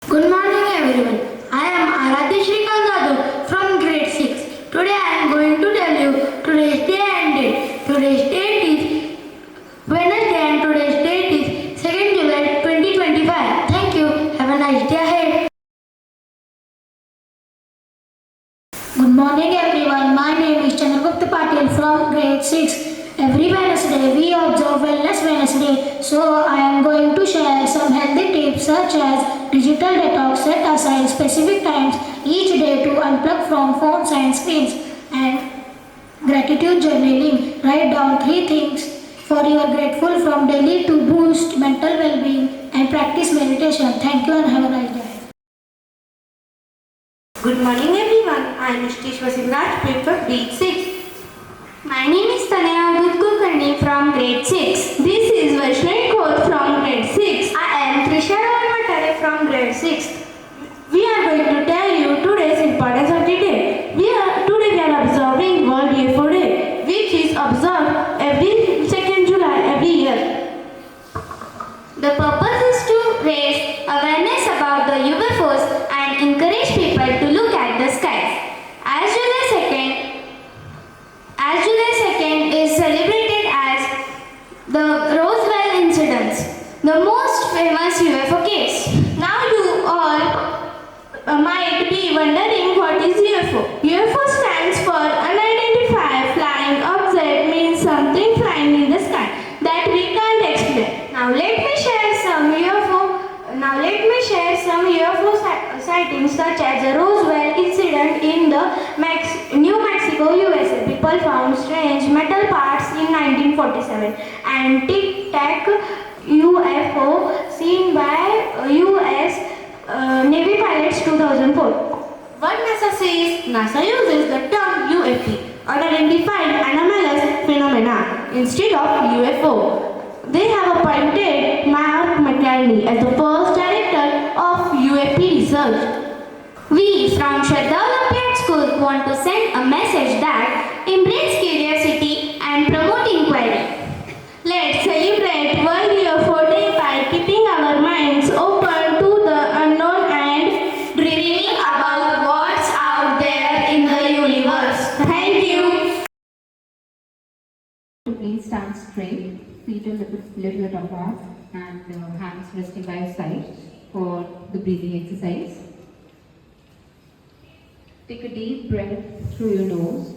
Good morning everyone. I am Aradhya Shrikant from grade 6. Today I am going to tell you today's day and date. Today's date is Wednesday and today's date is 2nd July 2025. Thank you. Have a nice day ahead. Good morning everyone. My name is Chandragupta Patil from grade 6. Every Wednesday we observe Wellness Wednesday, so I am going to share some healthy tips such as digital detox, set aside specific times each day to unplug from phones and screens, and gratitude journaling. Write down 3 things for you are grateful from daily to boost mental well-being, and practice meditation. Thank you and have a nice day. Good morning everyone. I am Nishtish Vasivraj, paper grade 6. My name is Tanaya Kulkarni from grade 6. This is Vaishnavi Khoth from grade 6. I am Shraddha Olympiad from grade 6. We are going to tell you today's importance of the day. Today we are observing World UFO Day, which is observed every 2nd July every year. The purpose is to raise awareness about the UFOs and encourage people to look at the skies. As July 2nd is celebrated as the Roswell incidents, the most famous UFO case. Now you all might be wondering what is UFO. UFO stands for unidentified flying object, means something flying in the sky that we can't explain. Now let me share some UFO sightings such as the Roswell incident in the New Mexico, USA. People found strange metal parts in 1947, and Tic Tac UFO seen by US Navy pilots 2004. What NASA says? NASA uses the term UFP, unidentified anomalous phenomena, instead of UFO. They have appointed Mark McCartney as the first director of UFP research. We from Shraddha Olympiad School want to send a message that embrace curiosity and promote inquiry. Let's celebrate World UFO Day by keeping our minds open to the unknown and dreaming about what's out there in the universe. Thank you. Please stand straight, feet a little bit apart, and hands resting by your side for the breathing exercise. Take a deep breath through your nose.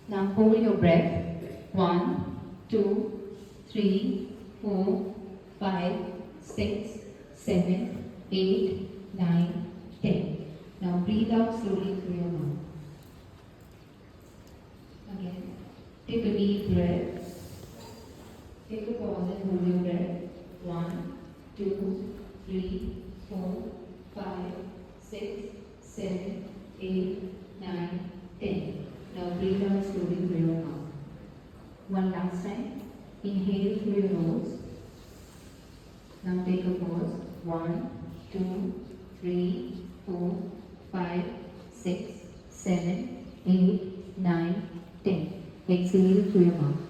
Now hold your breath. 1, 2, 3, 4, 5, 6, 7, 8, 9, 10. Now breathe out slowly through your mouth. Again, take a deep breath. Take a pause and hold your breath. 1, 2, 3, 4, 5, 6, 7, 8, 9, 10. Now breathe out slowly through your mouth. One last time. Inhale through your nose. Now take a pause. 1, 2, 3, 4, 5, 6, 7, 8, 9, 10. Exhale through your mouth.